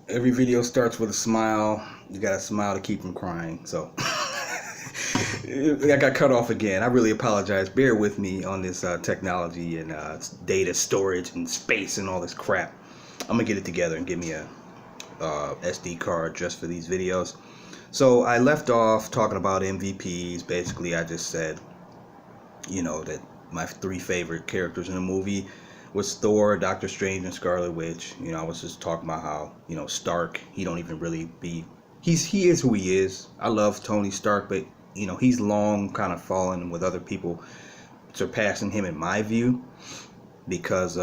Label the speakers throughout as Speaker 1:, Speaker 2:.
Speaker 1: Every video starts with a smile. You gotta smile to keep from crying. So I got cut off again. I really apologize. Bear with me on this technology and data storage and space and all this crap. I'm gonna get it together and give me a SD card just for these videos. So I left off talking about MVPs. Basically, I just said, that my three favorite characters in the movie was Thor, Doctor Strange, and Scarlet Witch. I was just talking about how, Stark, he don't even really be, he is who he is. I love Tony Stark, but, he's long kind of fallen with other people surpassing him in my view, because,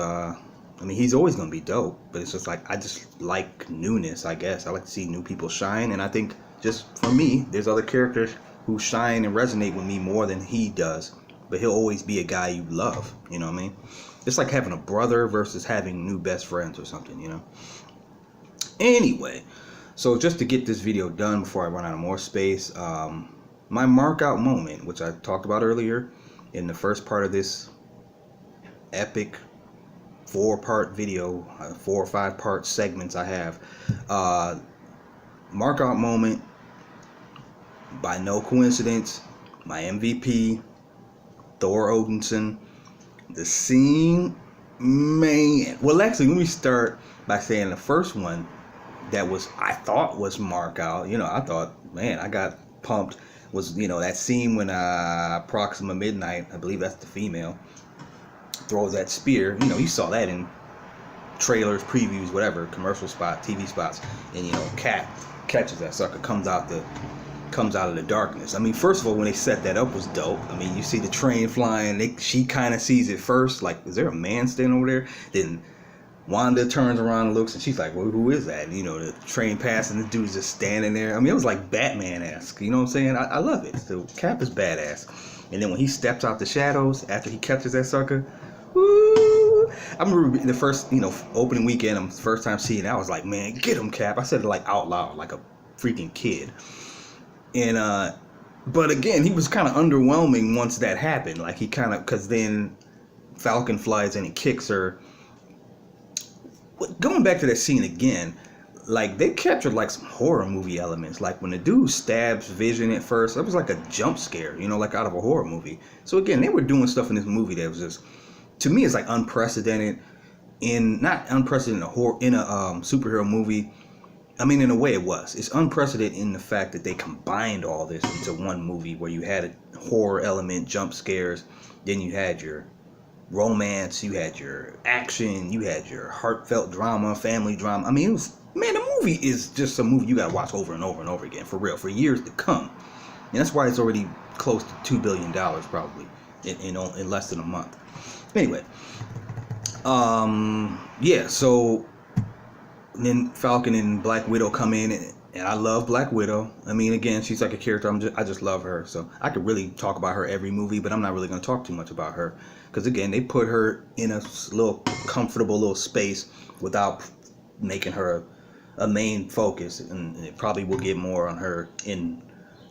Speaker 1: he's always going to be dope, but it's just like, I just like newness, I guess. I like to see new people shine, and I think just for me, there's other characters who shine and resonate with me more than he does, but he'll always be a guy you love, you know what I mean? It's like having a brother versus having new best friends or something, Anyway, so just to get this video done before I run out of more space, my mark out moment, which I talked about earlier in the first part of this epic 4-part video, 4 or 5 part segments I have, mark out moment, by no coincidence, my MVP, Thor Odinson. The scene, man. Well, actually, let me start by saying the first one that I thought was mark out. I thought, man, I got pumped. Was, that scene when Proxima Midnight, I believe that's the female, throws that spear. You saw that in trailers, previews, whatever, commercial spot, TV spots. And, Cap catches that sucker, comes out of the darkness. First of all, when they set that up was dope. You see the train flying, she kind of sees it first, like, is there a man standing over there? Then Wanda turns around and looks, and she's like, well, who is that? The train passing, the dude's just standing there. It was like Batman-esque, you know what I'm saying? I love it. So Cap is badass. And then when he steps out the shadows after he catches that sucker, woo! I remember the first, opening weekend, first time seeing it, I was like, man, get him, Cap. I said it like out loud, like a freaking kid. And but again, he was kind of underwhelming once that happened. Like, he kind of, because then Falcon flies in and kicks her. Going back to that scene again, like, they captured like some horror movie elements. Like when the dude stabs Vision at first, that was like a jump scare, like out of a horror movie. So again, they were doing stuff in this movie that was just, to me, it's like unprecedented. Not unprecedented in a superhero movie. In a way it was. It's unprecedented in the fact that they combined all this into one movie where you had a horror element, jump scares, then you had your romance, you had your action, you had your heartfelt drama, family drama. It was, man, the movie is just a movie you gotta watch over and over and over again, for real, for years to come. And that's why it's already close to $2 billion probably in less than a month. Anyway, yeah, so then Falcon and Black Widow come in, and I love Black Widow. Again, she's like a character. I just love her. So I could really talk about her every movie, but I'm not really going to talk too much about her, because again, they put her in a little comfortable little space without making her a main focus, and it probably will get more on her in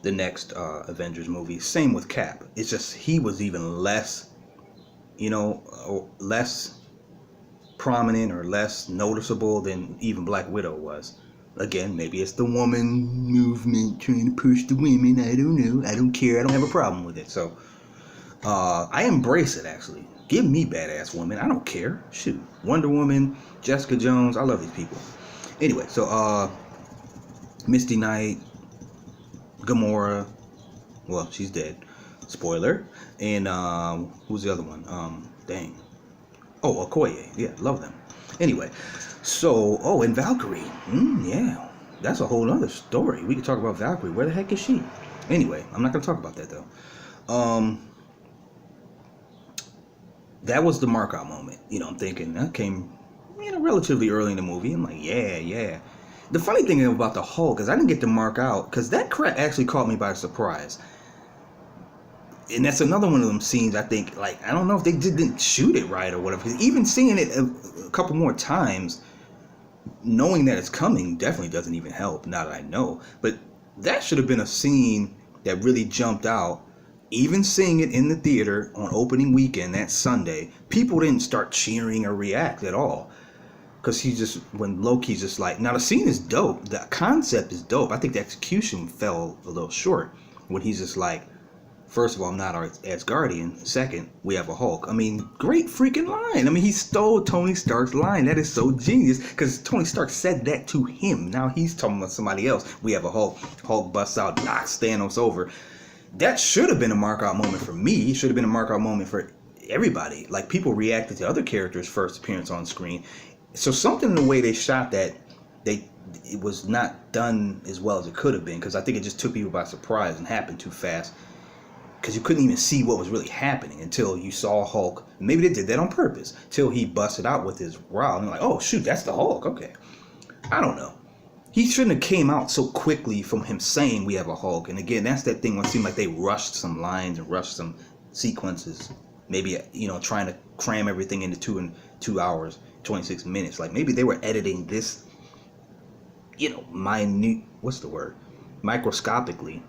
Speaker 1: the next Avengers movie. Same with Cap. It's just he was even less, less prominent or less noticeable than even Black Widow was. Again, maybe it's the woman movement trying to push the women. I don't know. I don't care. I don't have a problem with it. So I embrace it, actually. Give me badass women. I don't care. Shoot. Wonder Woman, Jessica Jones. I love these people. Anyway, so Misty Knight, Gamora. Well, she's dead. Spoiler. And who's the other one? Dang. Oh, Okoye. Yeah, love them. Anyway, so, and Valkyrie. Yeah, that's a whole other story. We could talk about Valkyrie. Where the heck is she? Anyway, I'm not going to talk about that, though. That was the mark out moment. I'm thinking that came, relatively early in the movie. I'm like, yeah. The funny thing about the Hulk is I didn't get to mark out, because that crap actually caught me by surprise. And that's another one of them scenes, I think, like, I don't know if they didn't shoot it right or whatever. Even seeing it a couple more times, knowing that it's coming definitely doesn't even help, now that I know. But that should have been a scene that really jumped out. Even seeing it in the theater on opening weekend, that Sunday, people didn't start cheering or react at all. because when Loki's just like, now the scene is dope, the concept is dope. I think the execution fell a little short when he's just like, first of all, I'm not our Asgardian. Second, we have a Hulk. I mean, great freaking line. I mean, he stole Tony Stark's line. That is so genius because Tony Stark said that to him. Now he's talking about somebody else. We have a Hulk. Hulk busts out, knocks Thanos over. That should have been a mark out moment for me. It should have been a mark out moment for everybody. Like, people reacted to other characters' first appearance on screen. So something in the way they shot that, it was not done as well as it could have been, because I think it just took people by surprise and happened too fast. Because you couldn't even see what was really happening until you saw Hulk. Maybe they did that on purpose. Till he busted out with his growl. And you're like, oh, shoot, that's the Hulk. Okay. I don't know. He shouldn't have came out so quickly from him saying we have a Hulk. And again, that's that thing when it seemed like they rushed some lines and rushed some sequences. Maybe, trying to cram everything into 2 hours, 26 minutes. Like, maybe they were editing this, minute, what's the word? Microscopically,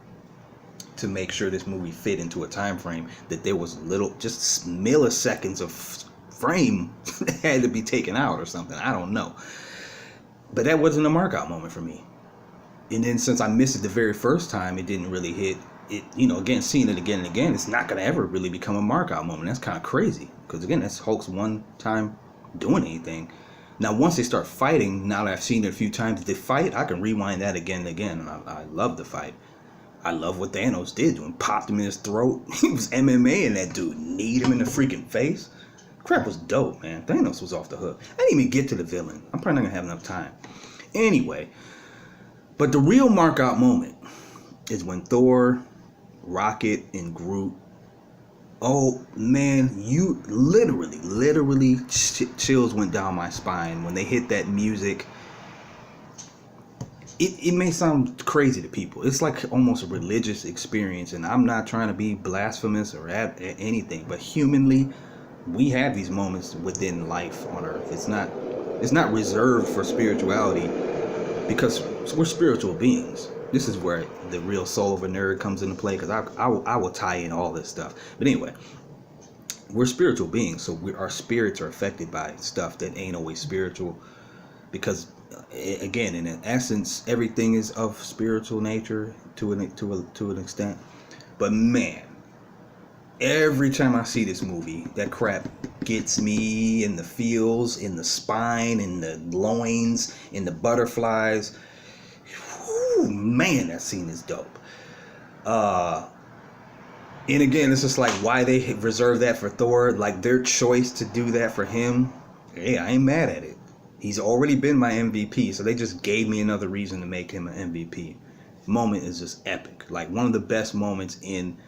Speaker 1: to make sure this movie fit into a time frame that there was just milliseconds of frame that had to be taken out or something. I don't know. But that wasn't a mark out moment for me. And then since I missed it the very first time, it didn't really hit it. Again, seeing it again and again, it's not going to ever really become a mark out moment. That's kind of crazy. Because again, that's Hulk's one time doing anything. Now, once they start fighting, now that I've seen it a few times, they fight, I can rewind that again and again. And I love the fight. I love what Thanos did to him. Popped him in his throat. He was MMA and that dude kneed him in the freaking face. Crap was dope, man. Thanos was off the hook. I didn't even get to the villain. I'm probably not going to have enough time. Anyway. But the real mark out moment is when Thor, Rocket, and Groot. Oh, man. You literally chills went down my spine when they hit that music. It may sound crazy to people. It's like almost a religious experience, and I'm not trying to be blasphemous or add anything, but humanly, we have these moments within life on Earth. It's not reserved for spirituality, because we're spiritual beings. This is where the real soul of a nerd comes into play, because I will tie in all this stuff. But anyway, we're spiritual beings, so our spirits are affected by stuff that ain't always spiritual, because again, in essence, everything is of spiritual nature to an extent. But man, every time I see this movie, that crap gets me in the feels, in the spine, in the loins, in the butterflies. Whew, man, that scene is dope. And again, it's just like why they reserve that for Thor, like their choice to do that for him. Hey, I ain't mad at it. He's already been my MVP, so they just gave me another reason to make him an MVP. Moment is just epic. Like one of the best moments in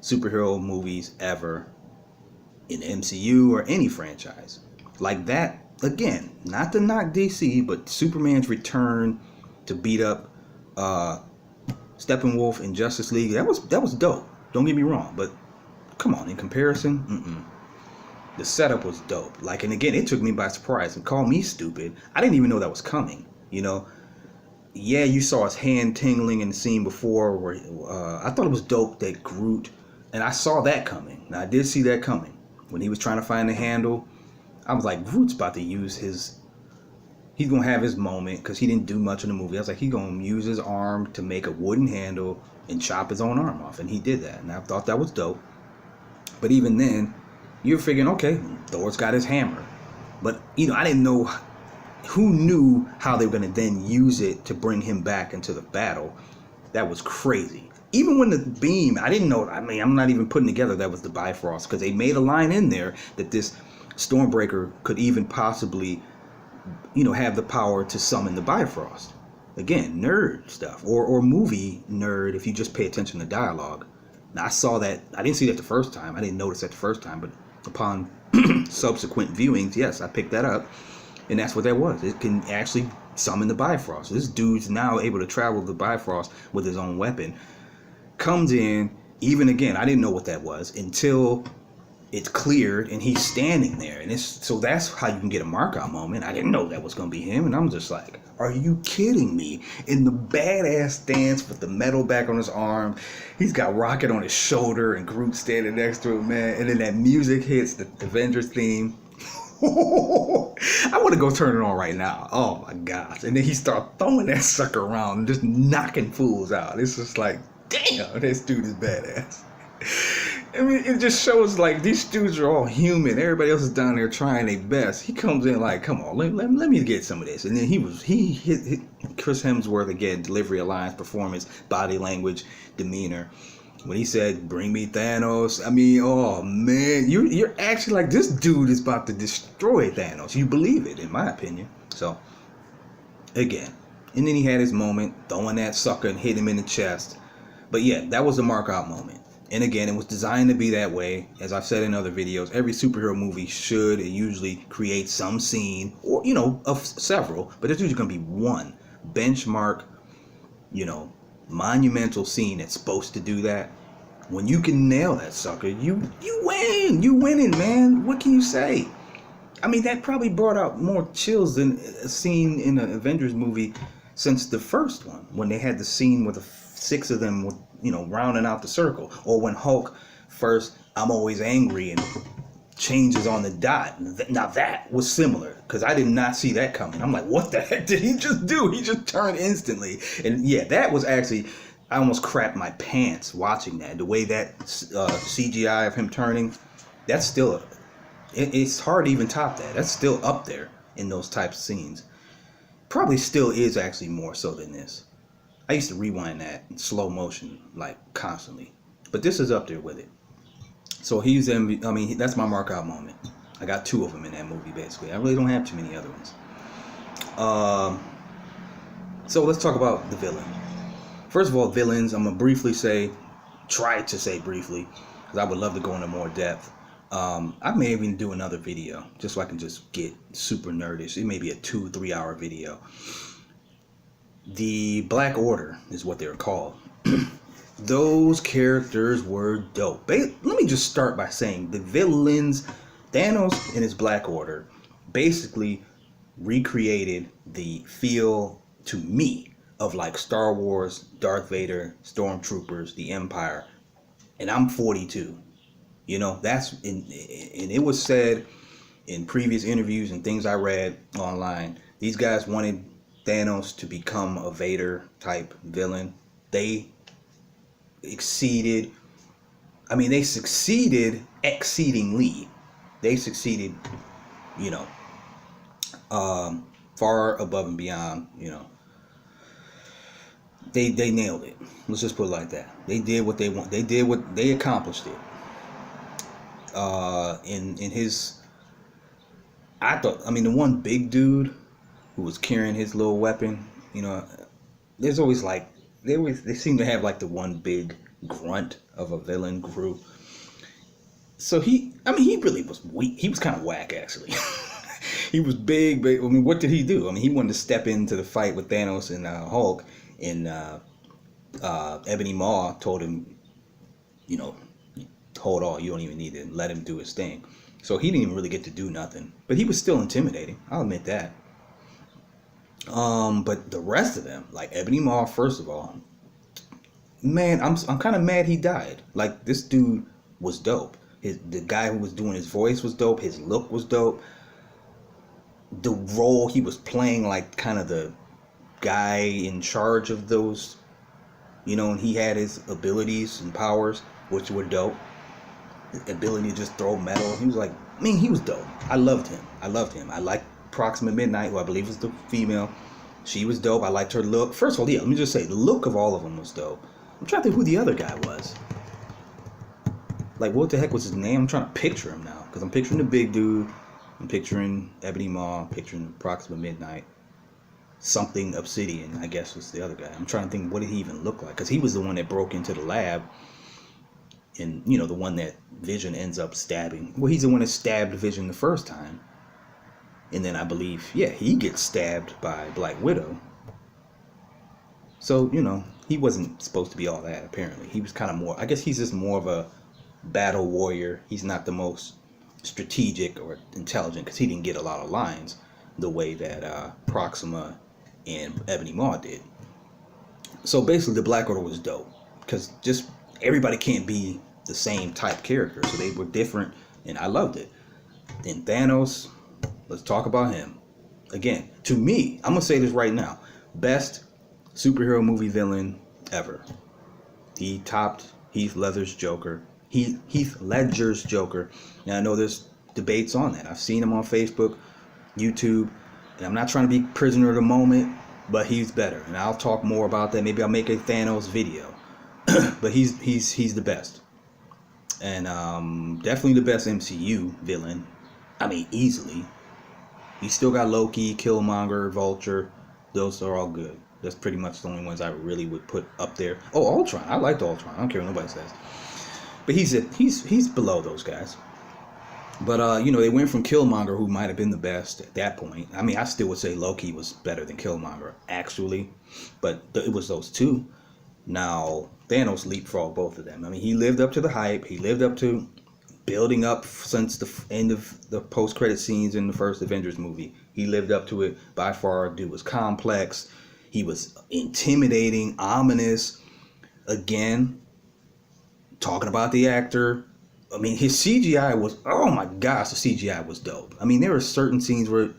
Speaker 1: superhero movies ever, in the MCU or any franchise. Like that, again, not to knock DC, but Superman's return to beat up Steppenwolf in Justice League, that was dope. Don't get me wrong, but come on, in comparison, the setup was dope. Like, and again, it took me by surprise. And call me stupid, I didn't even know that was coming. Yeah, you saw his hand tingling in the scene before where I thought it was dope that Groot, and I saw that coming. Now, I did see that coming. When he was trying to find the handle, I was like, Groot's about to use he's going to have his moment, because he didn't do much in the movie. I was like, he's going to use his arm to make a wooden handle and chop his own arm off. And he did that. And I thought that was dope. But even then, you're figuring, okay, Thor's got his hammer. But, I didn't know, who knew how they were going to then use it to bring him back into the battle. That was crazy. Even when the beam, I didn't know, I'm not even putting together that was the Bifrost, because they made a line in there that this Stormbreaker could even possibly, have the power to summon the Bifrost. Again, nerd stuff, or movie nerd if you just pay attention to dialogue. Now, I saw that, I didn't see that the first time, I didn't notice that the first time, but upon subsequent viewings, yes, I picked that up, and that's what that was. It can actually summon the Bifrost. This dude's now able to travel the Bifrost with his own weapon. Comes in, even again, I didn't know what that was until it's cleared and he's standing there. And so that's how you can get a mark out moment. I didn't know that was going to be him. And I'm just like, are you kidding me? In the badass stance with the metal back on his arm. He's got Rocket on his shoulder and Groot standing next to him, man. And then that music hits, the Avengers theme. I want to go turn it on right now. Oh my gosh. And then he start throwing that sucker around and just knocking fools out. It's just like, damn, this dude is badass. I mean, it just shows like these dudes are all human. Everybody else is down there trying their best. He comes in like, come on, let me get some of this. And then he hit Chris Hemsworth again, delivery of lines, performance, body language, demeanor. When he said, "Bring me Thanos," I mean, oh man, you're actually like, this dude is about to destroy Thanos. You believe it, in my opinion. So, again, and then he had his moment, throwing that sucker and hit him in the chest. But yeah, that was a mark out moment. And again, it was designed to be that way. As I've said in other videos, every superhero movie should usually create some scene, or, you know, of several, but there's usually going to be one benchmark, you know, monumental scene that's supposed to do that. When you can nail that sucker, you win. You winning, man. What can you say? I mean, that probably brought out more chills than a scene in an Avengers movie since the first one, when they had the scene with the 6 of them with, you know, rounding out the circle, or when Hulk first, "I'm always angry," and changes on the dot. Now that was similar, because I did not see that coming. I'm like, what the heck did he just do? He just turned instantly. And yeah, that was actually, I almost crapped my pants watching that. The way that CGI of him turning, that's still, it's hard to even top that. That's still up there in those types of scenes. Probably still is actually more so than this. I used to rewind that in slow motion, like, constantly. But this is up there with it. So he's that's my mark out moment. I got 2 of them in that movie, basically. I really don't have too many other ones. So let's talk about the villain. First of all, villains, I'm going to try to say briefly, because I would love to go into more depth. I may even do another video, just so I can just get super nerdish. It may be a 2-3 hour video. The Black Order is what they're called. Those characters were dope. Let me just start by saying the villains, Thanos and his Black Order, basically recreated the feel, to me, of like Star Wars, Darth Vader, Stormtroopers, the Empire. And I'm 42. You know, and it was said in previous interviews and things I read online, these guys wanted Thanos to become a Vader type villain. They succeeded exceedingly. They succeeded, you know, far above and beyond, you know. They nailed it. Let's just put it like that. They did what they want. They accomplished it. The one big dude who was carrying his little weapon, you know, there's always like, they seem to have like the one big grunt of a villain group. So he really was weak. He was kind of whack, actually. He was big, but I mean, what did he do? I mean, he wanted to step into the fight with Thanos and Hulk, and Ebony Maw told him, you know, hold on, you don't even need to let him do his thing. So he didn't even really get to do nothing, but he was still intimidating. I'll admit that. But the rest of them, like Ebony Maw, first of all, man, I'm kind of mad he died. Like, this dude was dope. The guy who was doing his voice was dope. His look was dope. The role he was playing, like kind of the guy in charge of those, you know, and he had his abilities and powers, which were dope. The ability to just throw metal. He was like, I mean, he was dope. I loved him. I liked Proxima Midnight, who I believe was the female. She was dope. I liked her look. First of all, yeah, let me just say, the look of all of them was dope. I'm trying to think who the other guy was. Like, what the heck was his name? I'm trying to picture him now, because I'm picturing the big dude. I'm picturing Ebony Maw. I'm picturing Proxima Midnight. Something Obsidian, I guess, was the other guy. I'm trying to think, what did he even look like? Because he was the one that broke into the lab. And, you know, the one that Vision ends up stabbing. Well, he's the one that stabbed Vision the first time. And then I believe, yeah, he gets stabbed by Black Widow. So, you know, he wasn't supposed to be all that, apparently. He was kind of more, I guess he's just more of a battle warrior. He's not the most strategic or intelligent, because he didn't get a lot of lines the way that Proxima and Ebony Maw did. So basically the Black Order was dope, because just everybody can't be the same type character, so they were different, and I loved it. And Thanos, Let's talk about him. Again, to me, I'm going to say this right now. Best superhero movie villain ever. He topped Heath Ledger's Joker. Heath Ledger's Joker. And I know there's debates on that. I've seen him on Facebook, YouTube, and I'm not trying to be prisoner of the moment, but he's better. And I'll talk more about that. Maybe I'll make a Thanos video. But he's the best. And definitely the best MCU villain. I mean, easily. You still got Loki, Killmonger, Vulture. Those are all good. That's pretty much the only ones I really would put up there. Oh, Ultron. I liked Ultron. I don't care what nobody says. But he's below those guys. But, they went from Killmonger, who might have been the best at that point. I mean, I still would say Loki was better than Killmonger, actually. But it was those two. Now, Thanos leapfrogged both of them. I mean, he lived up to the hype. He lived up to building up since the end of the post-credit scenes in the first Avengers movie. He lived up to it by far. Dude was complex. He was intimidating, ominous. Again, talking about the actor. I mean, his CGI was, oh my gosh, the CGI was dope. I mean, there were certain scenes where,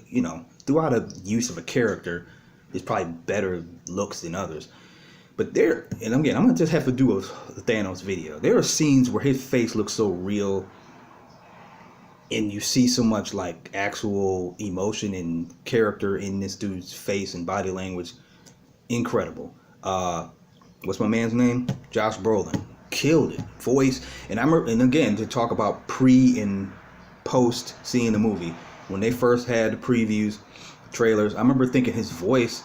Speaker 1: throughout a use of a character, there's probably better looks than others. But and again, I'm going to just have to do a Thanos video. There are scenes where his face looks so real, and you see so much like actual emotion and character in this dude's face and body language. Incredible. What's my man's name? Josh Brolin. Killed it. Voice. And again, to talk about pre and post seeing the movie, when they first had the previews, trailers, I remember thinking his voice,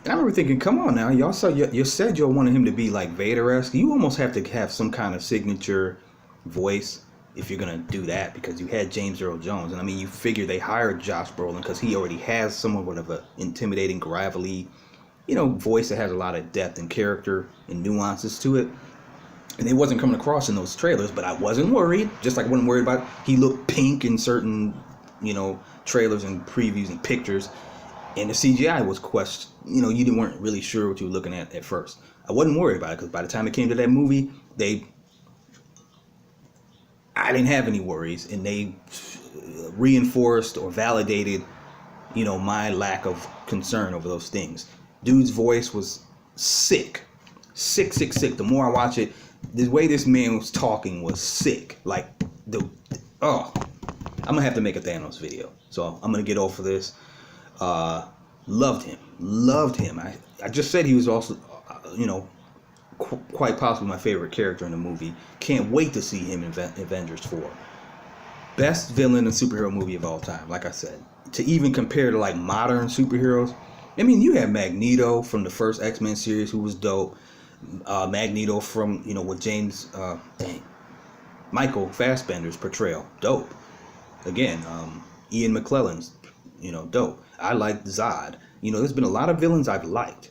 Speaker 1: and I remember thinking, come on now, y'all saw, you said y'all wanted him to be like Vader-esque. You almost have to have some kind of signature voice if you're going to do that, because you had James Earl Jones. And I mean, you figure they hired Josh Brolin because he already has somewhat of an intimidating, gravelly, voice that has a lot of depth and character and nuances to it. And it wasn't coming across in those trailers, but I wasn't worried. Just like I wasn't worried about, he looked pink in certain, trailers and previews and pictures. And the CGI was you weren't really sure what you were looking at first. I wasn't worried about it because by the time it came to that movie, I didn't have any worries, and they reinforced or validated, my lack of concern over those things. Dude's voice was sick. Sick. The more I watch it, the way this man was talking was sick. Like, I'm going to have to make a Thanos video. So I'm going to get over this. Loved him. I just said he was also, quite possibly my favorite character in the movie. Can't wait to see him in Avengers 4. Best villain in a superhero movie of all time, like I said. To even compare to like modern superheroes, I mean, you had Magneto from the first X-Men series, who was dope. Magneto from, with Michael Fassbender's portrayal, dope. Again, Ian McKellen's, dope. I liked Zod. There's been a lot of villains I've liked,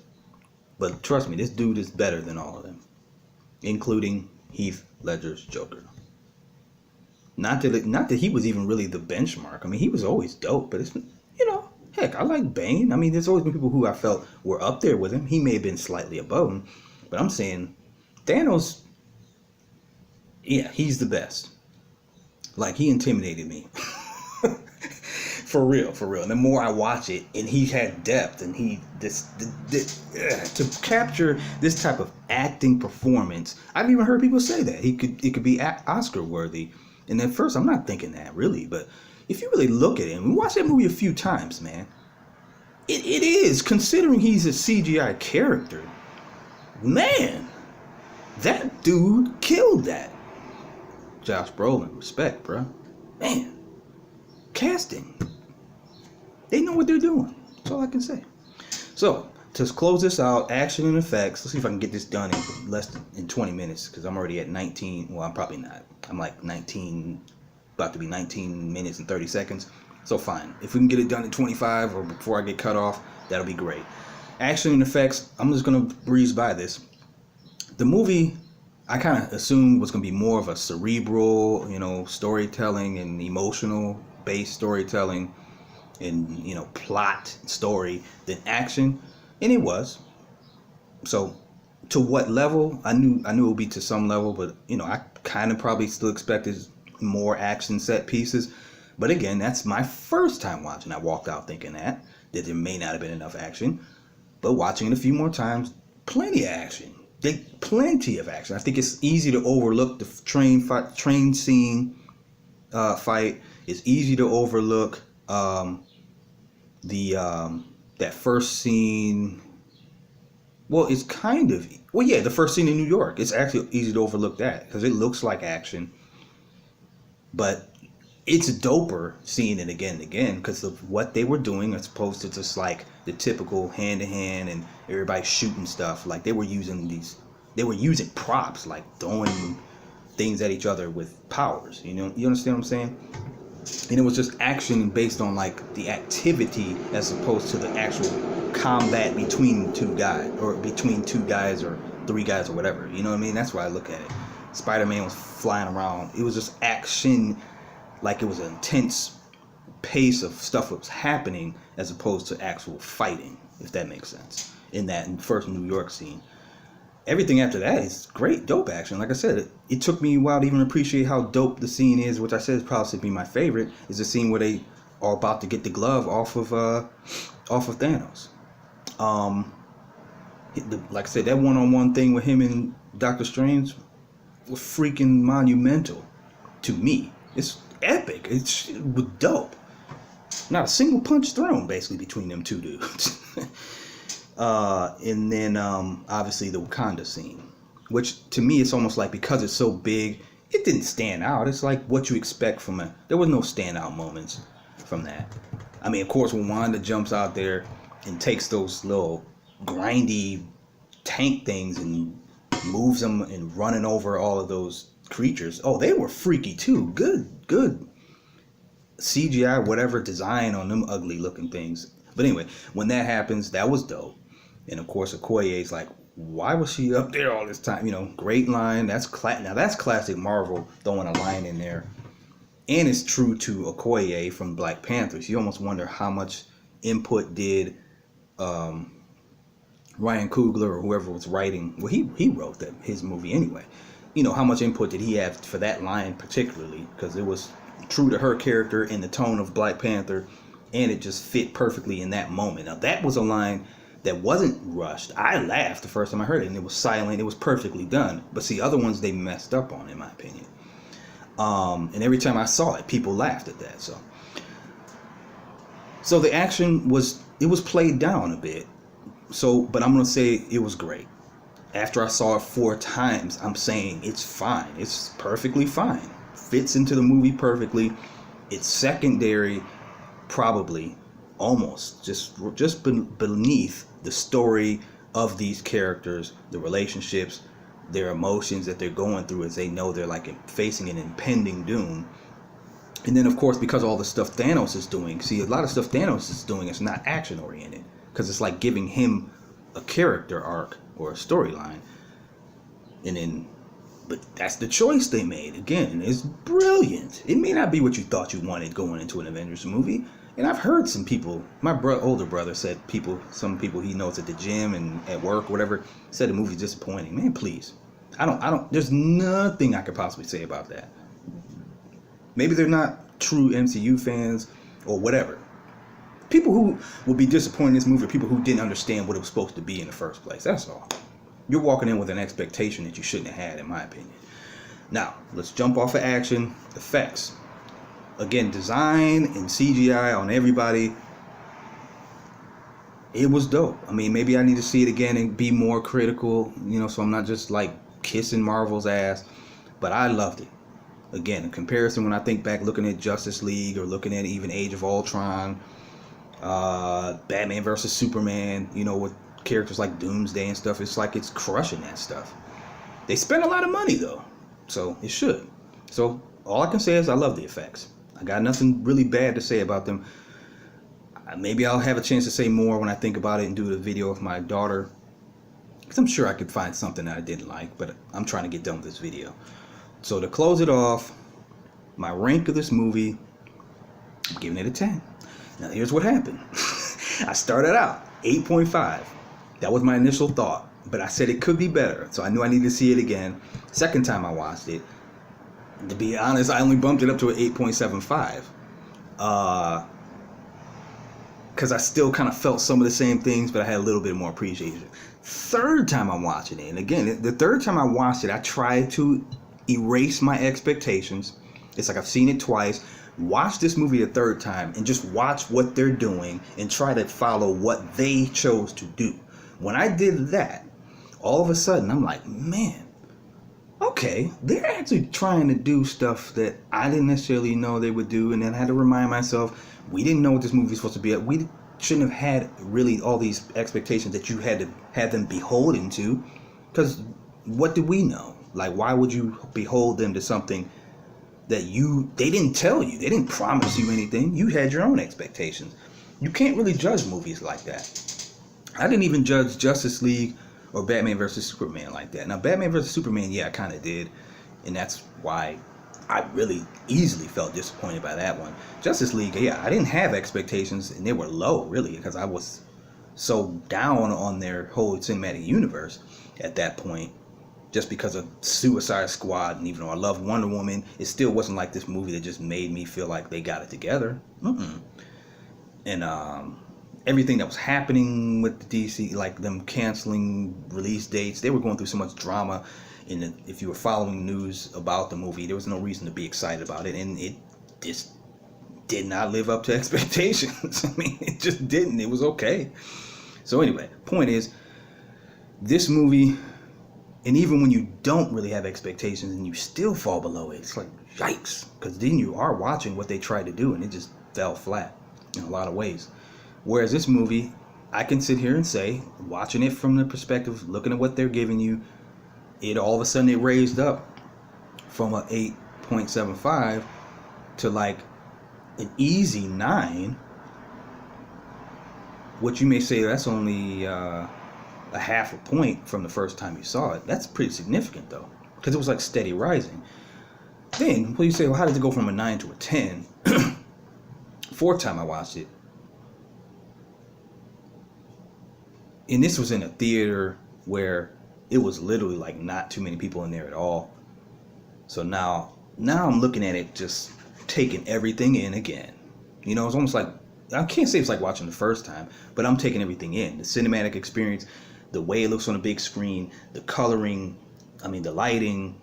Speaker 1: but trust me, this dude is better than all of them, including Heath Ledger's Joker. Not that he was even really the benchmark. I mean, he was always dope, but it's, heck, I like Bane. I mean, there's always been people who I felt were up there with him. He may have been slightly above him, but I'm saying Thanos, yeah, he's the best. Like, he intimidated me. For real. And the more I watch it, and he had depth, and to capture this type of acting performance, I've even heard people say that it could be Oscar worthy. And at first, I'm not thinking that really, but if you really look at it, and we watched that movie a few times, man, it is, considering he's a CGI character, man, that dude killed that. Josh Brolin, respect, bro. Man, casting. They know what they're doing. That's all I can say. So, to close this out, action and effects. Let's see if I can get this done in less than 20 minutes, because I'm already at 19. Well, I'm probably not. I'm like 19, about to be 19 minutes and 30 seconds. So fine. If we can get it done in 25 or before I get cut off, that'll be great. Action and effects, I'm just going to breeze by this. The movie, I kind of assumed was going to be more of a cerebral, storytelling and emotional based storytelling and, plot story than action. And it was. So to what level? I knew it would be to some level, but, I kind of probably still expected more action set pieces. But again, that's my first time watching. I walked out thinking that there may not have been enough action. But watching it a few more times, plenty of action. Plenty of action. I think it's easy to overlook the train scene fight. It's easy to overlook that first scene. Well, it's kind of the first scene in New York. It's actually easy to overlook that because it looks like action, but it's doper seeing it again and again because of what they were doing as opposed to just like the typical hand to hand and everybody shooting stuff. Like they were using props, like throwing things at each other with powers. You understand what I'm saying? And it was just action based on like the activity as opposed to the actual combat between two guys or three guys or whatever. You know what I mean? That's why I look at it. Spider-Man was flying around. It was just action, like it was an intense pace of stuff that was happening as opposed to actual fighting, if that makes sense. In that first New York scene. Everything after that is great, dope action. Like I said, it took me a while to even appreciate how dope the scene is, which I said is probably should be my favorite, is the scene where they are about to get the glove off of Thanos. Like I said, that one-on-one thing with him and Doctor Strange was freaking monumental to me. It's epic. It was dope. Not a single punch thrown, basically, between them two dudes. And then obviously the Wakanda scene, which to me it's almost like because it's so big, it didn't stand out. It's like what you expect from it. There was no standout moments from that. I mean, of course, when Wanda jumps out there and takes those little grindy tank things and moves them and running over all of those creatures. Oh, they were freaky too. Good CGI, whatever design on them ugly looking things. But anyway, when that happens, that was dope. And of course, Okoye's like, why was she up there all this time? Great line. That's classic Marvel throwing a line in there. And it's true to Okoye from Black Panther. So you almost wonder how much input did Ryan Coogler or whoever was writing. Well, he wrote his movie anyway. How much input did he have for that line particularly? Because it was true to her character in the tone of Black Panther. And it just fit perfectly in that moment. Now, that was a line that wasn't rushed. I laughed the first time I heard it, and it was silent. It was perfectly done. But see, other ones they messed up on, in my opinion. And every time I saw it, people laughed at that. So the action was played down a bit. But I'm gonna say it was great. After I saw it 4 times, I'm saying it's fine. It's perfectly fine. Fits into the movie perfectly. It's secondary. Probably almost just beneath the story of these characters, the relationships, their emotions that they're going through as they know they're like facing an impending doom. And then of course, because all the stuff Thanos is doing, see, a lot of stuff Thanos is doing is not action oriented because it's like giving him a character arc or a storyline. But that's the choice they made. Again, it's brilliant. It may not be what you thought you wanted going into an Avengers movie. And I've heard some people, my older brother said some people he knows at the gym and at work, whatever, said the movie's disappointing. Man, please. There's nothing I could possibly say about that. Maybe they're not true MCU fans or whatever. People who will be disappointed in this movie are people who didn't understand what it was supposed to be in the first place. That's all. You're walking in with an expectation that you shouldn't have had, in my opinion. Now, let's jump off of action. Effects. Again, design and CGI on everybody. It was dope. I mean, maybe I need to see it again and be more critical, so I'm not just like kissing Marvel's ass. But I loved it. Again, in comparison, when I think back looking at Justice League or looking at even Age of Ultron, Batman versus Superman, with characters like Doomsday and stuff, it's like it's crushing that stuff. They spent a lot of money though, so it should. So all I can say is I love the effects. I got nothing really bad to say about them. Maybe I'll have a chance to say more when I think about it and do the video with my daughter, because I'm sure I could find something that I didn't like, but I'm trying to get done with this video. So to close it off, my rank of this movie, I'm giving it a 10. Now here's what happened. I started out 8.5. That was my initial thought, but I said it could be better, so I knew I needed to see it again. Second time I watched it, to be honest, I only bumped it up to an 8.75. Because I still kind of felt some of the same things, but I had a little bit more appreciation. Third time I'm watching it, and again, the third time I watched it, I tried to erase my expectations. It's like I've seen it twice. Watch this movie a third time and just watch what they're doing and try to follow what they chose to do. When I did that, all of a sudden I'm like, man, okay, they're actually trying to do stuff that I didn't necessarily know they would do. And then I had to remind myself, we didn't know what this movie was supposed to be. We shouldn't have had really all these expectations that you had to have them beholden to, because what do we know? Like, why would you behold them to something that they didn't tell you? They didn't promise you anything. You had your own expectations. You can't really judge movies like that. I didn't even judge Justice League or Batman vs. Superman like that. Now, Batman vs. Superman, yeah, I kind of did, and that's why I really easily felt disappointed by that one. Justice League, yeah, I didn't have expectations, and they were low, really, because I was so down on their whole cinematic universe at that point, just because of Suicide Squad. And even though I loved Wonder Woman, it still wasn't like this movie that just made me feel like they got it together. And everything that was happening with the DC, like them canceling release dates, they were going through so much drama. And if you were following news about the movie, there was no reason to be excited about it, and it just did not live up to expectations. I mean, it just didn't. It was okay. So anyway, point is, this movie, and even when you don't really have expectations and you still fall below it, it's like, yikes, because then you are watching what they tried to do, and it just fell flat in a lot of ways. Whereas this movie, I can sit here and say, watching it from the perspective, looking at what they're giving you, it all of a sudden it raised up from a 8.75 to like an easy 9, which you may say that's only a half a point from the first time you saw it. That's pretty significant though, because it was like steady rising. Then, well, you say, well, how did it go from a 9 to a 10? Fourth time I watched it, and this was in a theater where it was literally like not too many people in there at all. So now I'm looking at it, just taking everything in again. You know, it's almost like, I can't say it's like watching the first time, but I'm taking everything in. The cinematic experience, the way it looks on a big screen, the coloring, I mean, the lighting,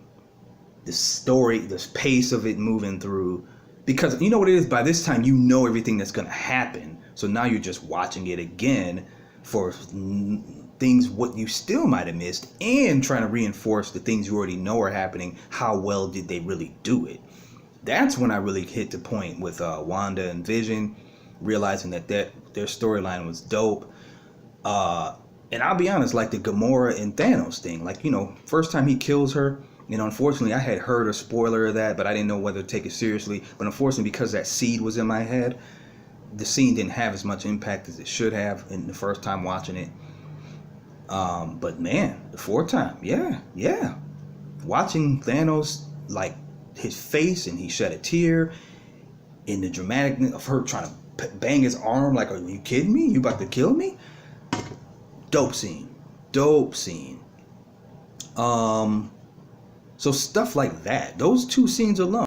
Speaker 1: the story, the pace of it moving through. Because you know what it is, by this time you know everything that's going to happen. So now you're just watching it again for things what you still might have missed, and trying to reinforce the things you already know are happening. How well did they really do it? That's when I really hit the point with Wanda and Vision, realizing that their storyline was dope. And I'll be honest, like the Gamora and Thanos thing, like, you know, first time he kills her, you know, unfortunately I had heard a spoiler of that, but I didn't know whether to take it seriously. But unfortunately, because that seed was in my head, the scene didn't have as much impact as it should have in the first time watching it. But man, the fourth time, yeah. Watching Thanos, like his face, and he shed a tear, in the dramatic of her trying to bang his arm, like, are you kidding me? You about to kill me? Dope scene. So stuff like that, those two scenes alone.